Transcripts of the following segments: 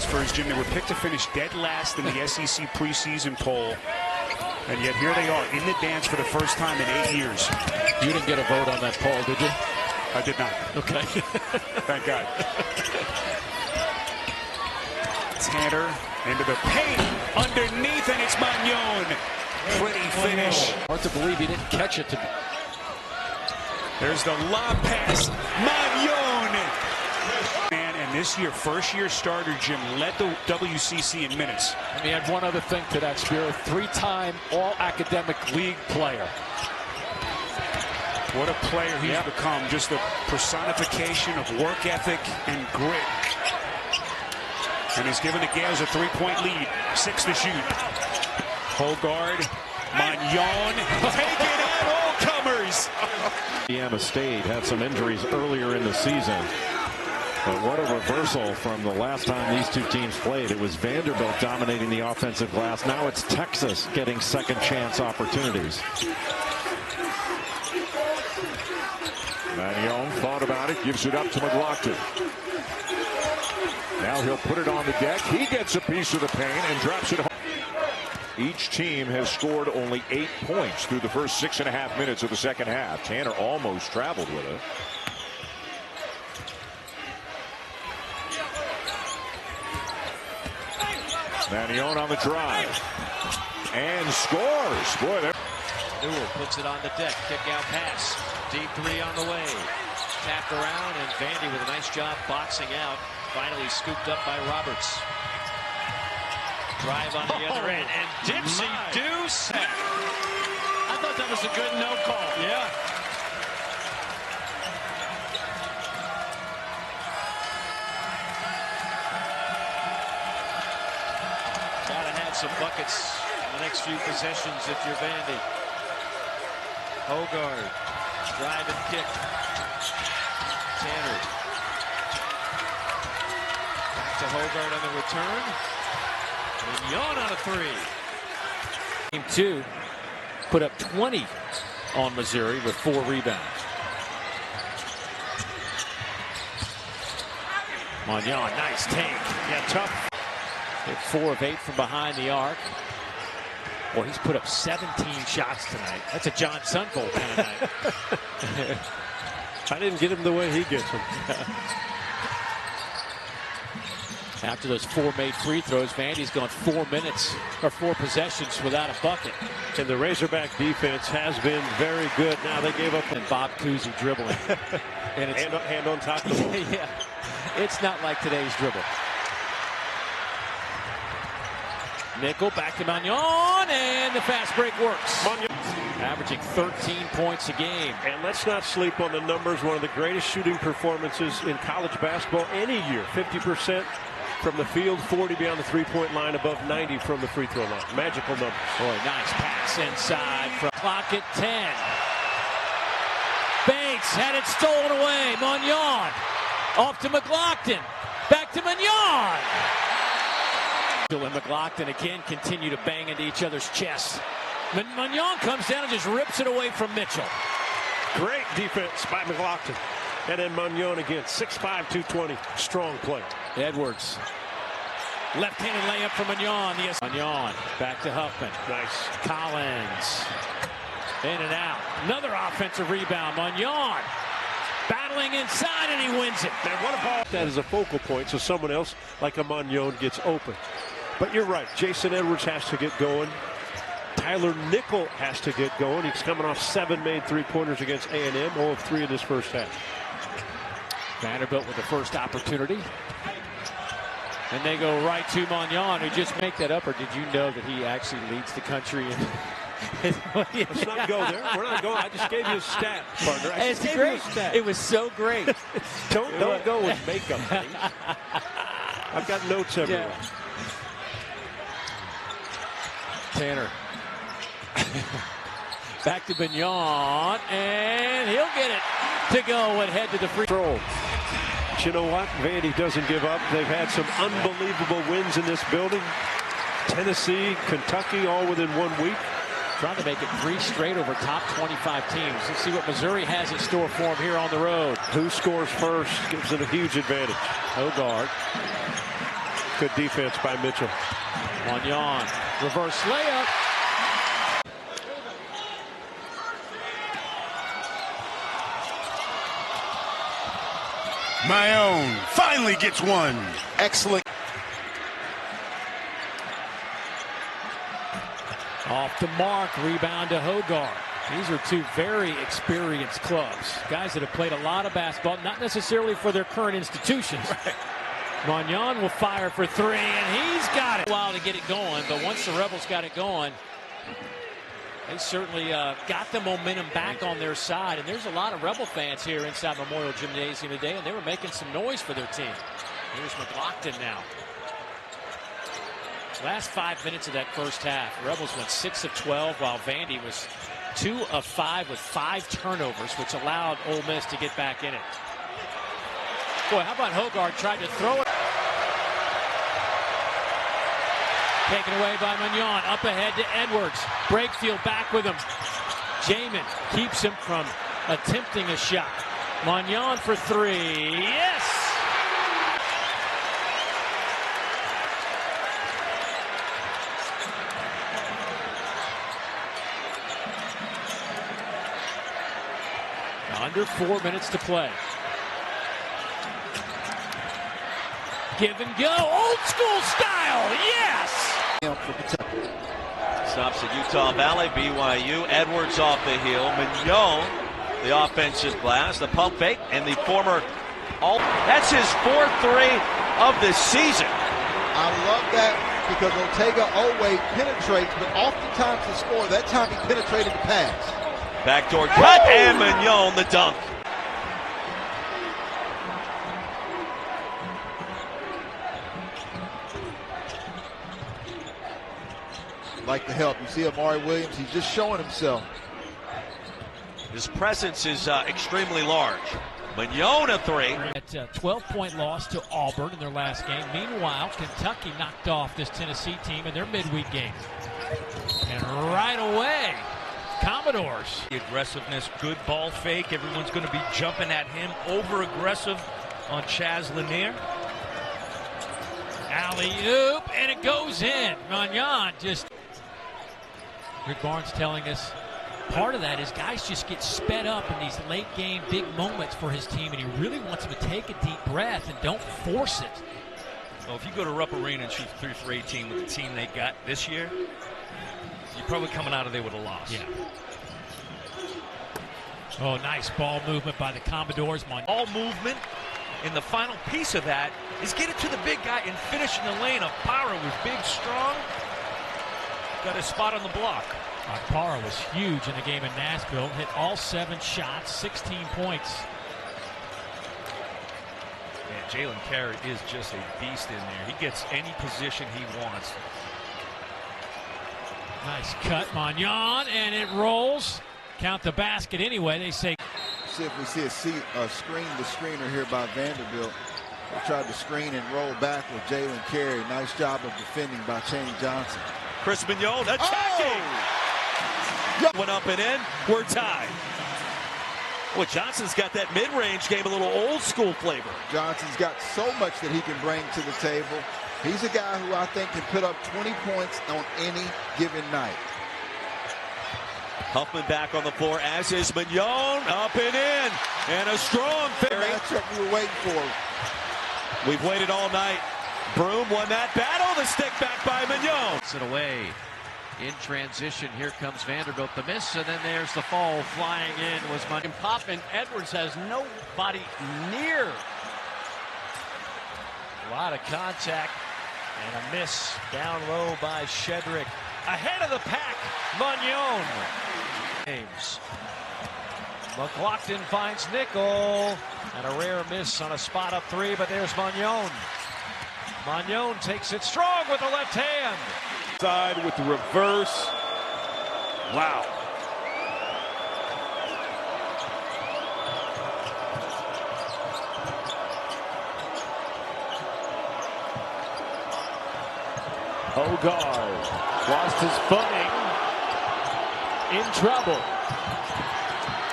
transfers, Jim. They were picked to finish dead last in the SEC preseason poll. And yet here they are in the dance for the first time in 8 years. You didn't get a vote on that poll, did you? I did not. Okay. Thank God. Tanner into the paint. Underneath, and it's Manon. Pretty finish. Hard to believe he didn't catch it. There's the lob pass. Manon. Man, and this year, first-year starter, Jim, led the WCC in minutes. And he had one other thing to that, Spiro. Three-time All-Academic League player. What a player he's become. Just the personification of work ethic and grit. And he's given the Gales a three-point lead. 6 to shoot. Hogard. Manon. Take it out, all comers. Indiana State had some injuries earlier in the season. But what a reversal from the last time these two teams played. It was Vanderbilt dominating the offensive glass. Now it's Texas getting second chance opportunities. Manon thought about it, gives it up to McLaughlin. Now he'll put it on the deck. He gets a piece of the paint and drops it home. Each team has scored only 8 points through the first 6.5 minutes of the second half. Tanner almost traveled with it. Manon on the drive and scores. Boy, there. Newell puts it on the deck. Kick out pass. Deep three on the way. Tapped around, and Vandy with a nice job boxing out. Finally scooped up by Roberts. Drive on the other end, and Dipsy Deuce. I thought that was a good no call. Yeah. Gotta have some buckets in the next few possessions if you're Vandy. Hogard, drive and kick. Tanner. Back to Hogard on the return. Manon on a three. Team 2 put up 20 on Missouri with 4 rebounds. Manon, nice take. Yeah, tough. Hit 4 of 8 from behind the arc. Boy, he's put up 17 shots tonight. That's a John Sunvolt kind of night. I didn't get him the way he gets them. After those 4 made free throws, Vandy's gone 4 minutes or 4 possessions without a bucket. And the Razorback defense has been very good. Now they gave up. And Bob Cousy dribbling. And it's hand on top of the ball. Yeah, it's not like today's dribble. Nickel back to Manon, and the fast break works. Manon averaging 13 points a game. And let's not sleep on the numbers. One of the greatest shooting performances in college basketball any year. 50% from the field, 40 beyond the three-point line, above 90 from the free throw line. Magical numbers. Boy, nice pass inside from clock at 10. Banks had it stolen away. Manon off to McLaughlin. Back to Manon. And McLaughlin again continue to bang into each other's chests. Manon comes down and just rips it away from Mitchell. Great defense by McLaughlin. And then Manon again, 6'5", 220. Strong play. Edwards. Left-handed layup from Manon. Yes. Manon back to Huffman. Nice. Collins. In and out. Another offensive rebound. Manon battling inside, and he wins it. Man, what a ball. That is a focal point, so someone else like a Manon gets open. But you're right. Jason Edwards has to get going. Tyler Nickel has to get going. He's coming off 7 made three-pointers against A&M. 0 of 3 in this first half. Vanderbilt with the first opportunity. And they go right to Manon, who just make that up. Or did you know that he actually leads the country in Let's not go there. We're not going. I just gave you a stat, partner. It's great. It was so great. Don't go with makeup. I've got notes everywhere. Yeah. Tanner. Back to Manon, and he'll get it to go and head to the free throw. But you know what? Vandy doesn't give up. They've had some unbelievable wins in this building. Tennessee, Kentucky, all within 1 week. Trying to make it 3 straight over top 25 teams. Let's see what Missouri has in store for them here on the road. Who scores first gives it a huge advantage. Hogard. Good defense by Mitchell. Manon, reverse layup. Manon finally gets one. Excellent. Off the mark, rebound to Hogarth. These are two very experienced clubs. Guys that have played a lot of basketball, not necessarily for their current institutions. Right. Manon will fire for three, and he's got it. A while to get it going, but once the Rebels got it going, they certainly got the momentum back on their side. And there's a lot of Rebel fans here inside Memorial Gymnasium today, and they were making some noise for their team. Here's McLaughlin now. Last 5 minutes of that first half, Rebels went 6 of 12, while Vandy was 2 of 5 with 5 turnovers, which allowed Ole Miss to get back in it. Boy, how about Hogarth tried to throw it? Taken away by Manon, up ahead to Edwards. Brakefield back with him. Jamin keeps him from attempting a shot. Manon for three, yes! Under 4 minutes to play. Give and go, old school style, yes! Stops at Utah Valley, BYU. Edwards off the heel. Manon, the offensive glass, the pump fake, and the former that's his 4th three of the season. I love that because Ortega always penetrates, but oftentimes to score, that time he penetrated the pass. Backdoor cut, and Manon the dunk. Like the help. You see Amari Williams, he's just showing himself. His presence is extremely large. Manon a three. At a 12-point loss to Auburn in their last game. Meanwhile, Kentucky knocked off this Tennessee team in their midweek game. And right away, Commodores. The aggressiveness, good ball fake. Everyone's going to be jumping at him. Over-aggressive on Chaz Lanier. Alley-oop, and it goes in. Manon just... Rick Barnes telling us part of that is guys just get sped up in these late-game big moments for his team, and he really wants them to take a deep breath and don't force it. Well, if you go to Rupp Arena and shoot 3 for 18 with the team they got this year, you're probably coming out of there with a loss. Yeah. Oh, nice ball movement by the Commodores. Ball movement, and the final piece of that is get it to the big guy and finish in the lane. Akpara was big, strong. Got a spot on the block. Akpara was huge in the game in Nashville. Hit all 7 shots, 16 points. Man, Jalen Carey is just a beast in there. He gets any position he wants. Nice cut, Manon, and it rolls. Count the basket anyway, they say. See if we see a screen, the screener here by Vanderbilt. They tried to screen and roll back with Jalen Carey. Nice job of defending by Chaney Johnson. Chris Manon attacking. Oh! Went up and in. We're tied. Well, Johnson's got that mid-range game, a little old school flavor. Johnson's got so much that he can bring to the table. He's a guy who I think can put up 20 points on any given night. Huffman back on the floor, as is Manon, up and in, and a strong fairy. Matchup we were waiting for. We've waited all night. Broom won that battle. The stick back by Manon. It's it away. In transition, here comes Vanderbilt. The miss, and then there's the fall. Flying in was Manon. Poppin. Edwards has nobody near. A lot of contact, and a miss down low by Shedrick. Ahead of the pack, Manon. James. McLaughlin finds Nickel, and a rare miss on a spot-up three, but there's Manon. Manon takes it strong with the left hand. Side with the reverse. Wow. Hogarth lost his footing. In trouble.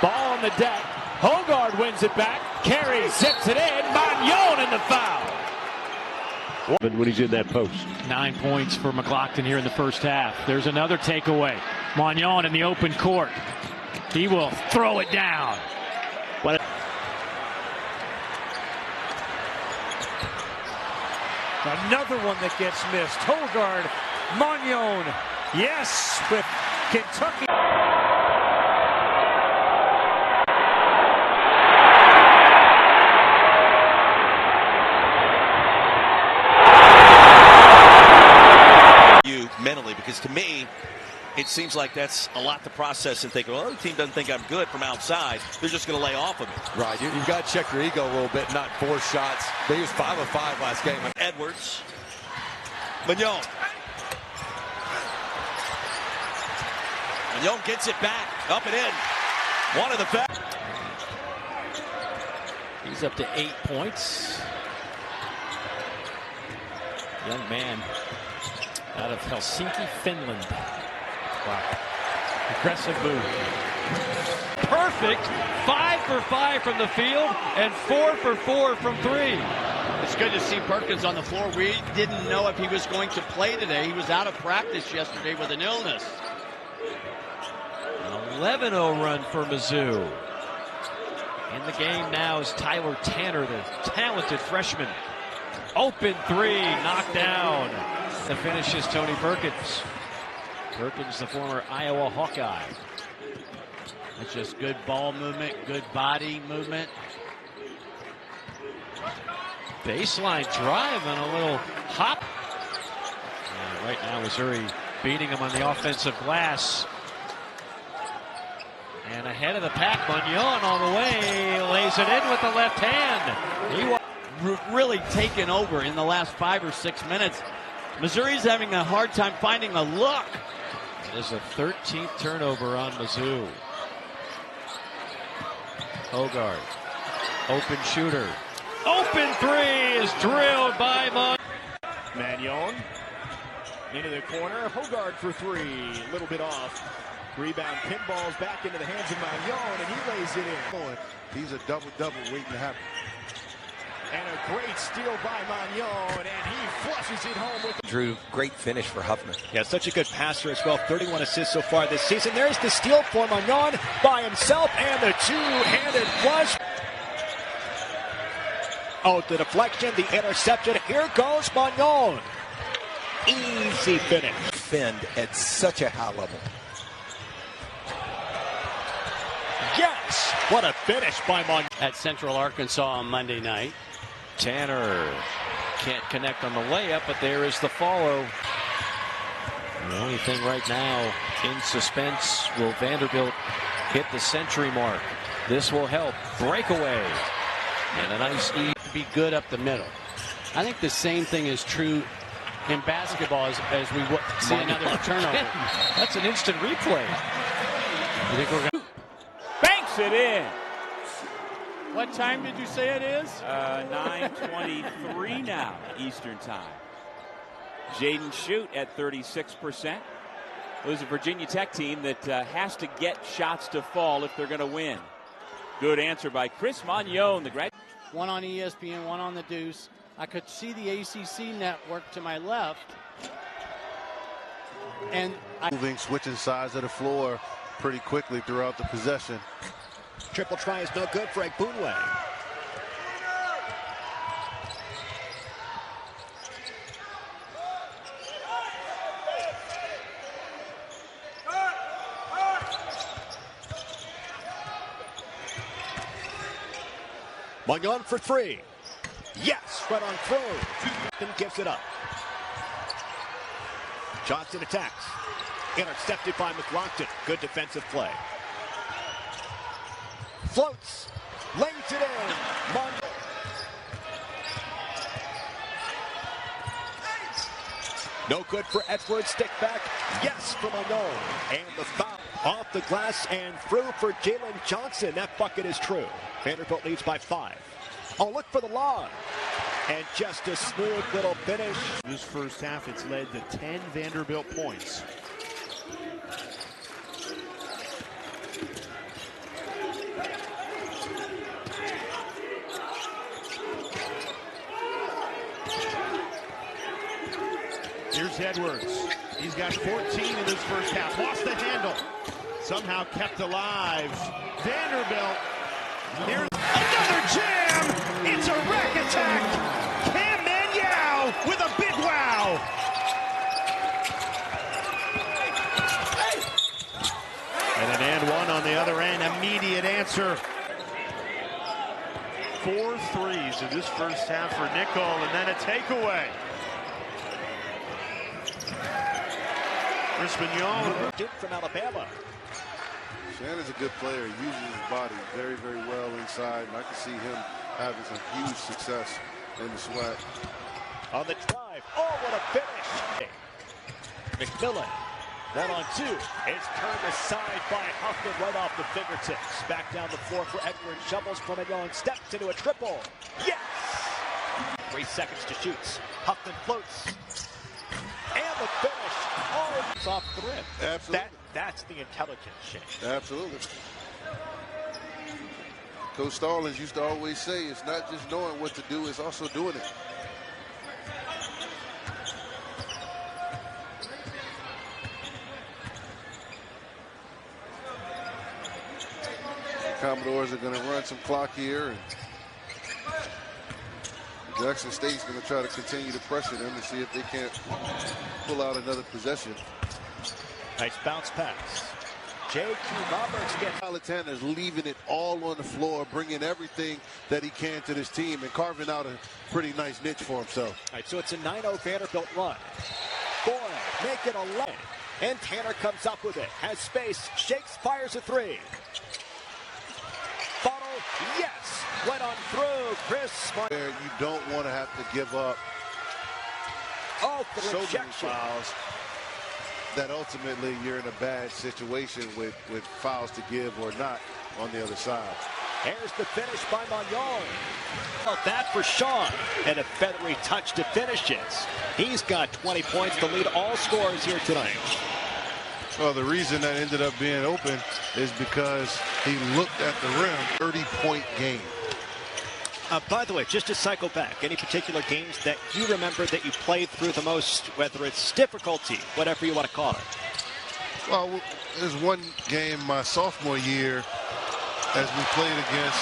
Ball on the deck. Hogarth wins it back. Carey zips it in. Manon in the foul. When he's in that post. 9 points for McLaughlin here in the first half. There's another takeaway. Manon in the open court. He will throw it down. Another one that gets missed. Hogard, Manon. Yes, with Kentucky. Mentally, because to me, it seems like that's a lot to process and think, well, the team doesn't think I'm good from outside. They're just going to lay off of me. Right. You've got to check your ego a little bit, not force shots. They was 5 of 5 last game. Edwards. Manon. Manon gets it back. Up and in. One of the best. He's up to 8 points. Young man out of Helsinki, Finland. Wow. Aggressive move. Perfect. 5 for 5 from the field and 4 for 4 from 3. It's good to see Perkins on the floor. We didn't know if he was going to play today. He was out of practice yesterday with an illness. An 11-0 run for Mizzou. In the game now is Tyler Tanner, the talented freshman. Open 3, knocked down. The finish is Tony Perkins. Perkins, the former Iowa Hawkeye. It's just good ball movement, good body movement. Baseline drive and a little hop. And right now, Missouri beating him on the offensive glass. And ahead of the pack, Manon on the way, lays it in with the left hand. He was really taken over in the last 5 or 6 minutes. Missouri's having a hard time finding a look. There's a 13th turnover on Mizzou. Hogard, open shooter. Open 3 is drilled by Manon into the corner. Hogard for 3, a little bit off. Rebound, pinballs back into the hands of Manon, and he lays it in. He's a double-double waiting to happen. And a great steal by Manon, and he flushes it home with. Drew, great finish for Huffman. Yeah, such a good passer as well. 31 assists so far this season. There's the steal for Manon by himself, and the two-handed flush. Oh, the deflection, the interception. Here goes Manon. Easy finish. Defend at such a high level. Yes, what a finish by Manon. At Central Arkansas on Monday night. Tanner can't connect on the layup, but there is the follow. The only thing right now in suspense, will Vanderbilt hit the century mark? This will help. Breakaway. And a nice Be good up the middle. I think the same thing is true in basketball as we see another turnover. That's an instant replay. You think we're gonna... Banks it in. What time did you say it is? 9:23 now, Eastern time. Jaden Schutt at 36%. It was a Virginia Tech team that has to get shots to fall if they're going to win. Good answer by Chris Manon, the graduate. One on ESPN, one on the Deuce. I could see the ACC network to my left. And moving, switching sides of the floor pretty quickly throughout the possession. Triple try is no good for Ekpunwe. Manon for 3. Yes, right on throw. And gives it up. Johnson attacks. Intercepted by McLaughlin. Good defensive play. Floats. Lays it in. Manon. No good for Edwards. Stick back. Yes for Manon. And the foul off the glass and through for Jalen Johnson. That bucket is true. Vanderbilt leads by 5. Oh, look for the lob. And just a smooth little finish. This first half, it's led to 10 Vanderbilt points. Here's Edwards. He's got 14 in this first half. Lost the handle. Somehow kept alive. Vanderbilt. Here's another jam. It's a rack attack. Cam Manon with a big wow. And an and one on the other end. Immediate answer. 4 threes in this first half for Nickel, and then a takeaway. Chris Manon. Duke from Alabama. Shannon's a good player. He uses his body very, very well inside, and I can see him having some huge success in the SWAC. On the drive. Oh, what a finish. McMillan. That on 2. It's turned aside by Huffman right off the fingertips. Back down the floor for Edwards. Shovels from Manon. Steps into a triple. Yes! 3 seconds to shoot. Huffman floats. And the finish. Oh, it's off the rim. Absolutely. That's the intelligence, Shane. Absolutely. Coach Stallings used to always say it's not just knowing what to do, it's also doing it. Commodores are going to run some clock here, and Jackson State's going to try to continue to pressure them and see if they can't pull out another possession. Nice bounce pass. J.Q. Roberts gets. Tanner's leaving it all on the floor, bringing everything that he can to this team and carving out a pretty nice niche for himself. All right, so it's a 9-0 Vanderbilt run. Boy, make it 11. And Tanner comes up with it. Has space. Shakes, fires a 3. Funnel, yes. Went on through. Chris Smart. Where you don't want to have to give up so many fouls that ultimately you're in a bad situation with fouls to give or not on the other side. There's the finish by Manon. Well, that for Sean. And a feathery touch to finish it. He's got 20 points to lead all scorers here tonight. Well, the reason that ended up being open is because he looked at the rim. 30-point game. By the way, just to cycle back, any particular games that you remember that you played through the most, whether it's difficulty, whatever you want to call it? Well, there's one game my sophomore year as we played against